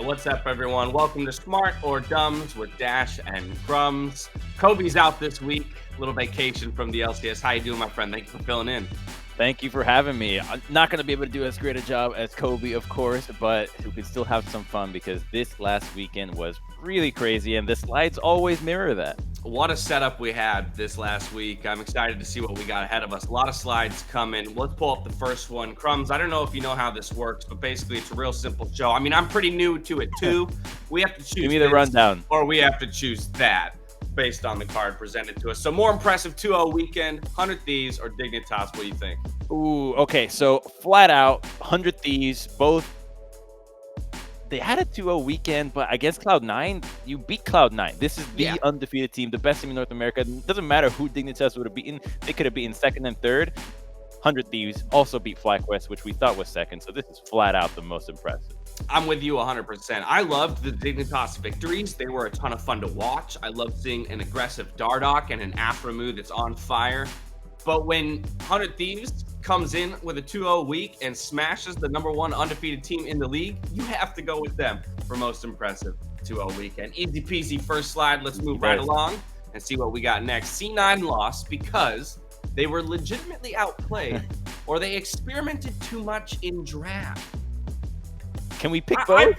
what's up, everyone? Welcome to Smart or Dumbz with Dash and Crumbz. Kobe's out this week, little vacation from the LCS. How you doing, my friend? Thank you for filling in. Thank you for having me. I'm not going to be able to do as great a job as Kobe, of course, but we can still have some fun because this last weekend was really crazy, and the slides always mirror that. What a setup we had this last week. I'm excited to see what we got ahead of us. A lot of slides coming. Let's pull up the first one. Crumbz, I don't know if you know how this works, but basically it's a real simple show. I mean, I'm pretty new to it too. We have to choose Give me the rundown. or we have to choose that based on the card presented to us. So more impressive 2-0 weekend, 100 Thieves or Dignitas, what do you think? Ooh, okay, so flat out, 100 Thieves, both. They had a 2-0 weekend, but against Cloud9, you beat Cloud9. This is the undefeated team, the best team in North America. It doesn't matter who Dignitas would have beaten. They could have beaten second and third. 100 Thieves also beat FlyQuest, which we thought was second. So this is flat out the most impressive. I'm with you 100%. I loved the Dignitas victories. They were a ton of fun to watch. I loved seeing an aggressive Dardoch and an Aphromoo that's on fire. But when 100 Thieves comes in with a 2-0 week and smashes the #1 undefeated team in the league, you have to go with them for most impressive 2-0 weekend. Easy peasy first slide. Let's move right along and see what we got next. C9 lost because they were legitimately outplayed or they experimented too much in draft. Can we pick both?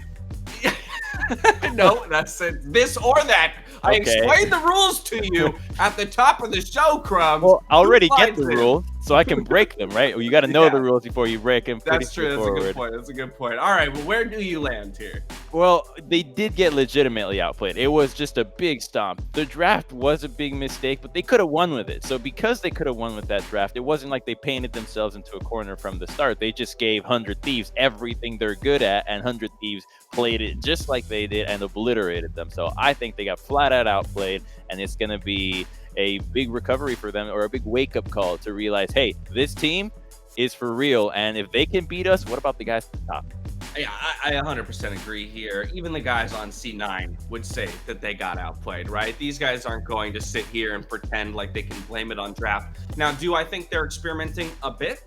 No, that's it. This or that. I explained the rules to you at the top of the show, Crumbz. Well, I already get the rules, so I can break them, right? Well, you got to know the rules before you break them. That's true. That's a good point. That's a good point. All right. Well, where do you land here? Well, they did get legitimately outplayed. It was just a big stomp. The draft was a big mistake, but they could have won with it. So because they could have won with that draft, it wasn't like they painted themselves into a corner from the start. They just gave 100 Thieves everything they're good at, and 100 Thieves played it just like they did and obliterated them. So I think they got flat out outplayed, and it's going to be a big recovery for them, or a big wake-up call to realize, hey, this team is for real, and if they can beat us, what about the guys at the top? Yeah, I 100% agree here. Even the guys on C9 would say that they got outplayed, right? These guys aren't going to sit here and pretend like they can blame it on draft. Now, do I think they're experimenting a bit?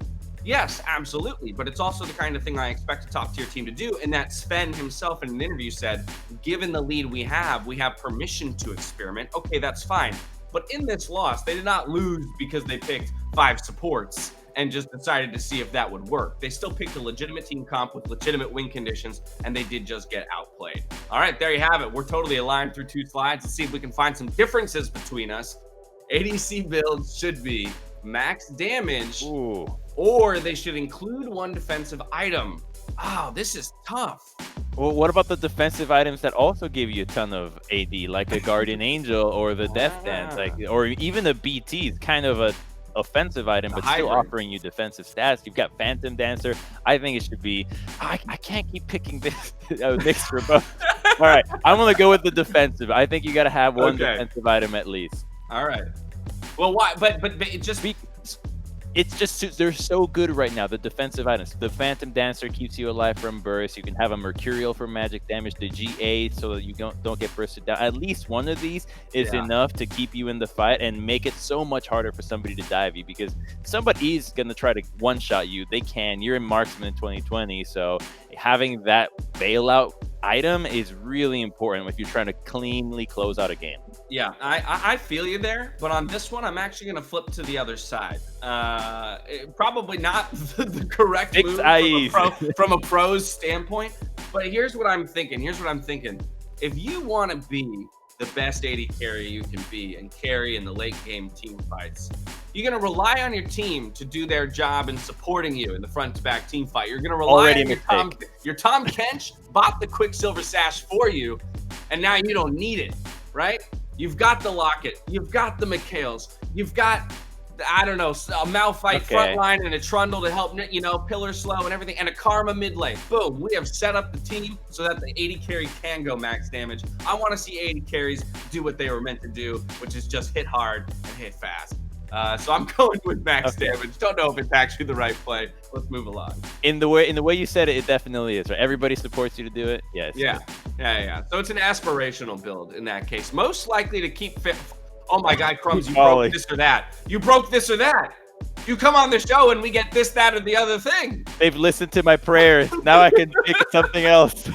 Yes, absolutely. But it's also the kind of thing I expect a top-tier team to do. And that Sven himself in an interview said, given the lead we have permission to experiment. Okay, that's fine. But in this loss, they did not lose because they picked 5 supports and just decided to see if that would work. They still picked a legitimate team comp with legitimate win conditions, and they did just get outplayed. All right, there you have it. We're totally aligned through 2 slides. Let's see if we can find some differences between us. ADC builds should be max damage, or they should include 1 defensive item. Oh, this is tough. Well, what about the defensive items that also give you a ton of AD, like a Guardian Angel or the Death Dance, or even a BT? It's kind of a offensive item, but still offering you defensive stats. You've got Phantom Dancer. I think it should be. I can't keep picking this mixture, but all right, I'm gonna go with the defensive. I think you got to have 1 defensive item at least. All right. Well, why? But it just it's just they're so good right now. The defensive items. The Phantom Dancer keeps you alive from burst. You can have a Mercurial for magic damage. The GA so that you don't get bursted down. At least one of these is enough to keep you in the fight and make it so much harder for somebody to dive you, because somebody is gonna try to one-shot you. They can. You're in marksman in 2020, so having that bailout item is really important if you're trying to cleanly close out a game. Yeah, I feel you there, but on this one, I'm actually going to flip to the other side. Probably not the correct move from a pro's standpoint, but here's what I'm thinking. If you want to be the best AD carry you can be and carry in the late game team fights, you're going to rely on your team to do their job in supporting you in the front to back team fight. You're going to rely on your Tom Kench bought the Quicksilver Sash for you, and now you don't need it, right? You've got the Locket, you've got the McHale's, you've got, I don't know, a Malphite front line and a Trundle to help, pillar slow and everything, and a Karma mid lane. Boom, we have set up the team so that the AD carry can go max damage. I want to see AD carries do what they were meant to do, which is just hit hard and hit fast. So I'm going with max damage. Don't know if it's actually the right play. Let's move along. In the way you said it, it definitely is. Right? Everybody supports you to do it. Yes. Yeah. So it's an aspirational build in that case. Most likely to keep fit. Oh my God, Crumbz, you broke this or that. You broke this or that. You come on the show and we get this, that, or the other thing. They've listened to my prayers. Now I can pick something else.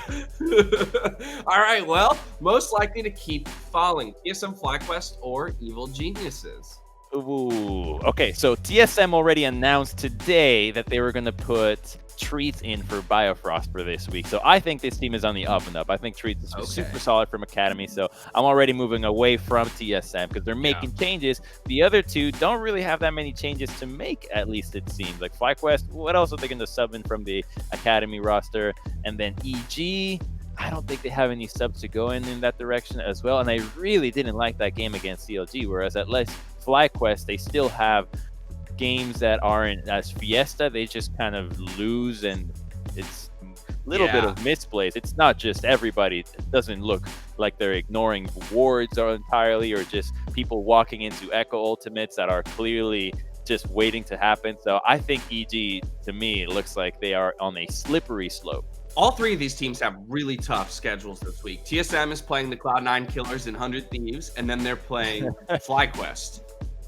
All right, well, most likely to keep falling, TSM FlyQuest or Evil Geniuses? Ooh, okay, so TSM already announced today that they were going to put Treats in for Biofrost for this week. So I think this team is on the up and up. I think Treats is super solid from Academy. So I'm already moving away from TSM because they're making changes. The other two don't really have that many changes to make, at least it seems. Like FlyQuest, what else are they going to sub in from the Academy roster? And then EG, I don't think they have any subs to go in that direction as well. And I really didn't like that game against CLG, whereas at least FlyQuest, they still have games that aren't as Fiesta. They just kind of lose, and it's a little bit of misplays. It's not just everybody. It doesn't look like they're ignoring wards entirely, or just people walking into Echo ultimates that are clearly just waiting to happen. So I think EG, to me, looks like they are on a slippery slope. All three of these teams have really tough schedules this week. TSM is playing the Cloud9 Killers and 100 Thieves, and then they're playing FlyQuest.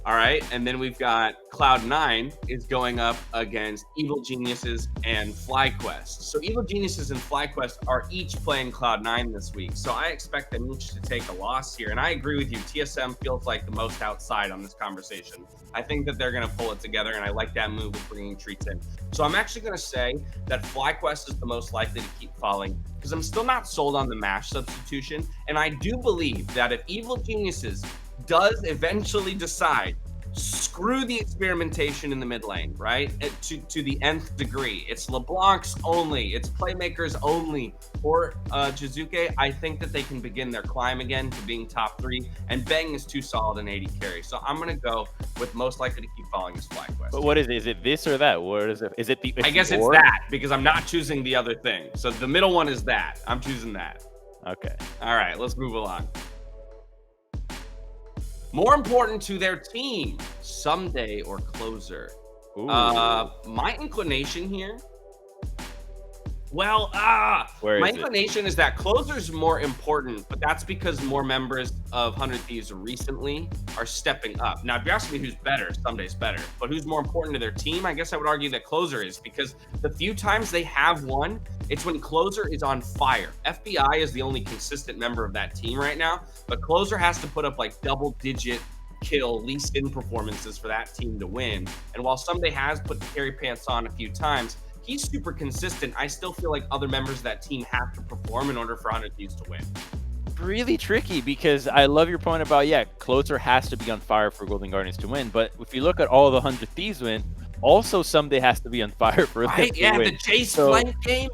All right, and then we've got Cloud9 is going up against Evil Geniuses and FlyQuest. So Evil Geniuses and FlyQuest are each playing Cloud9 this week. So I expect them each to take a loss here. And I agree with you. TSM feels like the most outside on this conversation. I think that they're going to pull it together, and I like that move with bringing Treats in. So I'm actually going to say that FlyQuest is the most likely to keep falling because I'm still not sold on the MASH substitution. And I do believe that if Evil Geniuses does eventually decide, screw the experimentation in the mid lane, right? To the nth degree. It's LeBlanc's only, it's playmakers only for Jizuke. I think that they can begin their climb again to being top 3, and Bang is too solid in AD carry. So I'm gonna go with most likely to keep falling as FlyQuest. But what is it? Is it this or that? What is it? Is it the? I guess it's that, because I'm not choosing the other thing. So the middle one is that. I'm choosing that. Okay. All right, let's move along. More important to their team, Someday or Closer? My inclination here, my inclination is that Closer's more important, but that's because more members of 100 Thieves recently are stepping up. Now, if you ask me who's better, Someday's better, but who's more important to their team, I guess I would argue that Closer is, because the few times they have won, it's when Closer is on fire. FBI is the only consistent member of that team right now, but Closer has to put up like double-digit kill, least in performances for that team to win. And while Someday has put the carry pants on a few times, he's super consistent. I still feel like other members of that team have to perform in order for 100 Thieves to win. Really tricky, because I love your point about, Closer has to be on fire for Golden Guardians to win. But if you look at all the 100 Thieves win, also Someday has to be on fire for them to win. The Jace flank game.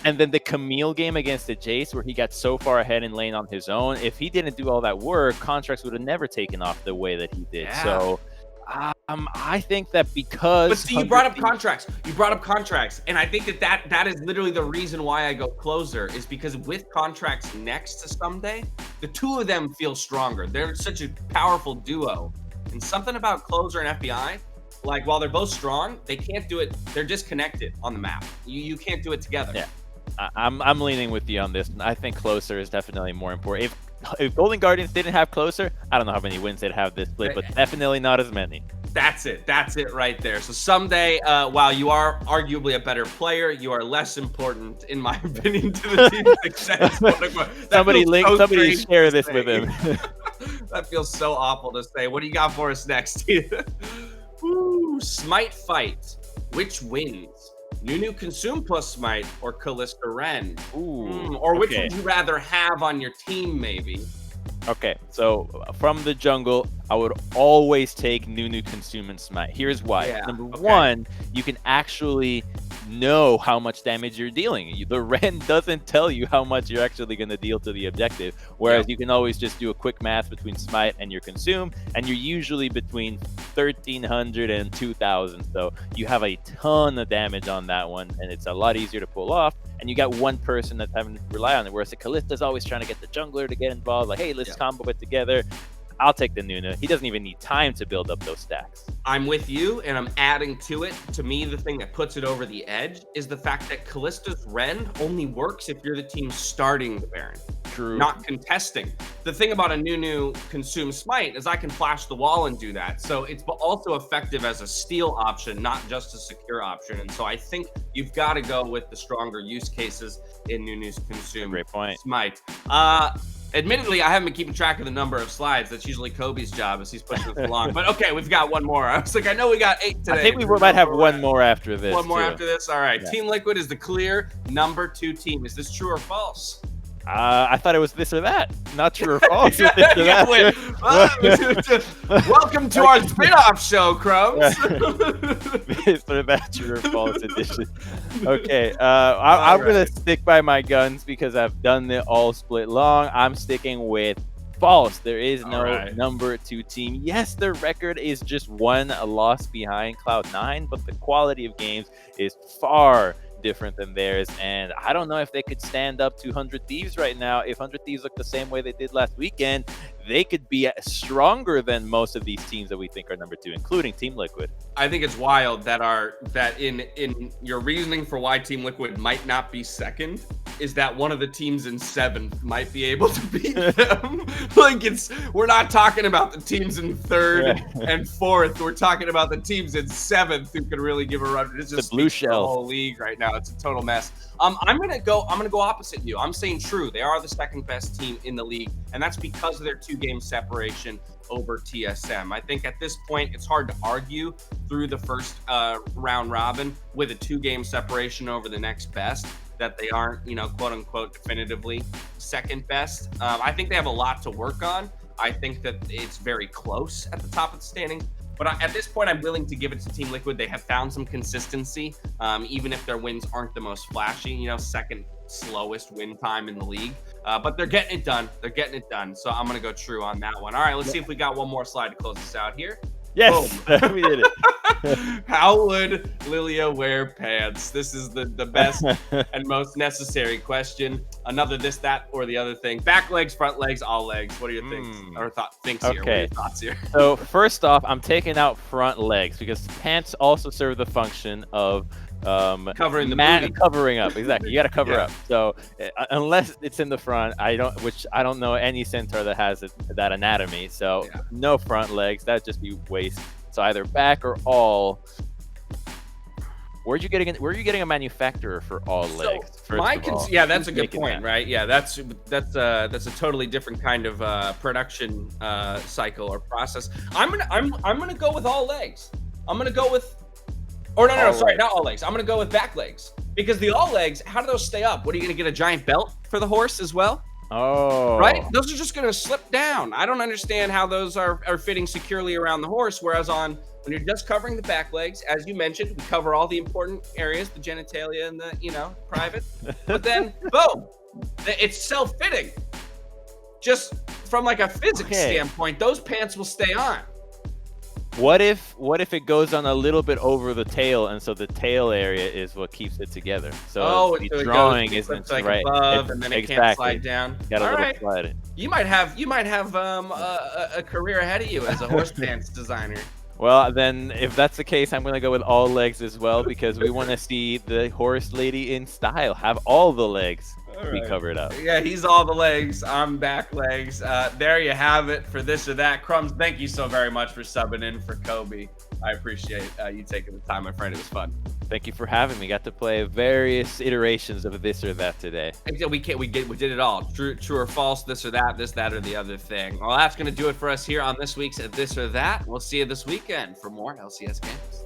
And then the Camille game against the Jace, where he got so far ahead in lane on his own. If he didn't do all that work, Contracts would have never taken off the way that he did. So I think that because... But see, you brought up Contracts. And I think that is literally the reason why I go Closer, is because with Contracts next to Someday, the two of them feel stronger. They're such a powerful duo. And something about Closer and FBI, like, while they're both strong, they can't do it. They're disconnected on the map. You can't do it together. Yeah, I'm leaning with you on this. I think Closer is definitely more important. If Golden Guardians didn't have Closer, I don't know how many wins they'd have this split, but definitely not as many. That's it right there. So Someday, while you are arguably a better player, you are less important, in my opinion, to the team's success. Somebody share this with him. That feels so awful to say. What do you got for us next? Ooh, Smite fight. Which wins? Nunu Consume plus Smite or Kalista Ren? Or which would you rather have on your team, maybe? Okay, so from the jungle, I would always take Nunu Consume and Smite. Here's why. Number one, you can actually know how much damage you're dealing. The Ren doesn't tell you how much you're actually going to deal to the objective, whereas you can always just do a quick math between Smite and your Consume, and you're usually between 1,300 and 2,000. So you have a ton of damage on that one, and it's a lot easier to pull off. And you got one person that's having to rely on it, whereas the Kalista's always trying to get the jungler to get involved. Like, hey, let's combo it together. I'll take the Nunu. He doesn't even need time to build up those stacks. I'm with you, and I'm adding to it. To me, the thing that puts it over the edge is the fact that Kalista's Ren only works if you're the team starting the Baron. True. not contesting. The thing about a new consume smite is I can flash the wall and do that. So it's also effective as a steal option, not just a secure option. And so I think you've got to go with the stronger use cases in Nunu's consume Great point. smite. Admittedly, I haven't been keeping track of the number of slides. That's usually Kobe's job as he's pushing us along. But okay, we've got one more. I was like, I know we got 8 today. I think we might have one more after this. One more too. after this? All right. Yeah. Team Liquid is the clear number 2 team. Is this true or false? I thought it was this or that. Not true or false. This or that. Welcome to our spin-off show, Crumbz. This or that, true or false edition. Okay, I'm going to stick by my guns because I've done it all split long. I'm sticking with false. There is no number 2 team. Yes, their record is just 1 loss behind Cloud9, but the quality of games is far different than theirs, and I don't know if they could stand up to 100 Thieves right now. If 100 Thieves look the same way they did last weekend, they could be stronger than most of these teams that we think are number 2, including Team Liquid. I think it's wild that in your reasoning for why Team Liquid might not be second is that one of the teams in 7th might be able to beat them. Like we're not talking about the teams in 3rd and 4th. We're talking about the teams in 7th who could really give a run. It's just the blue shell. The whole league right now. It's a total mess. I'm gonna go opposite you. I'm saying true. They are the 2nd best team in the league, and that's because of their 2-game separation over TSM. I think at this point it's hard to argue through the first round robin with a 2-game separation over the next best that they aren't, quote unquote, definitively 2nd best. I think they have a lot to work on. I think that it's very close at the top of the standing. But at this point, I'm willing to give it to Team Liquid. They have found some consistency, even if their wins aren't the most flashy, 2nd slowest win time in the league. But they're getting it done. They're getting it done. So I'm going to go true on that one. All right, let's see if we got one more slide to close this out here. Yes, we did it. How would Lillia wear pants? This is the best and most necessary question. Another this, that, or the other thing. Back legs, front legs, all legs. What are your things? Or thinks here? What are your thoughts here? So first off, I'm taking out front legs because pants also serve the function of covering the booty. Covering up. Exactly. You got to cover up. So unless it's in the front, I don't know any centaur that has that anatomy. So no front legs. That'd just be waste. So either back or all. Were you getting a manufacturer for all legs? That's a good point, right? Yeah, that's a totally different kind of production cycle or process. I'm gonna go with all legs. I'm gonna go with. Or sorry, not all legs. I'm gonna go with back legs because the all legs. How do those stay up? What are you gonna get a giant belt for the horse as well? Oh, right. Those are just gonna slip down. I don't understand how those are fitting securely around the horse. Whereas when you're just covering the back legs, as you mentioned, we cover all the important areas, the genitalia and the private. But then boom, it's self-fitting. Just from like a physics standpoint, those pants will stay on. What if it goes on a little bit over the tail, and so the tail area is what keeps it together? So the drawing isn't like right, above, and then it can't slide down. Got a little slide. You might have a career ahead of you as a horse pants designer. Well, then, if that's the case, I'm going to go with all legs as well because we want to see the horse lady in style have all the legs be covered up. Yeah, he's all the legs. I'm back legs. There you have it for this or that. Crumbz, thank you so very much for subbing in for Kobe. I appreciate you taking the time, my friend. It was fun. Thank you for having me. Got to play various iterations of this or that today. We did it all. True or false, this or that, or the other thing. Well, that's going to do it for us here on this week's This or That. We'll see you this weekend for more LCS games.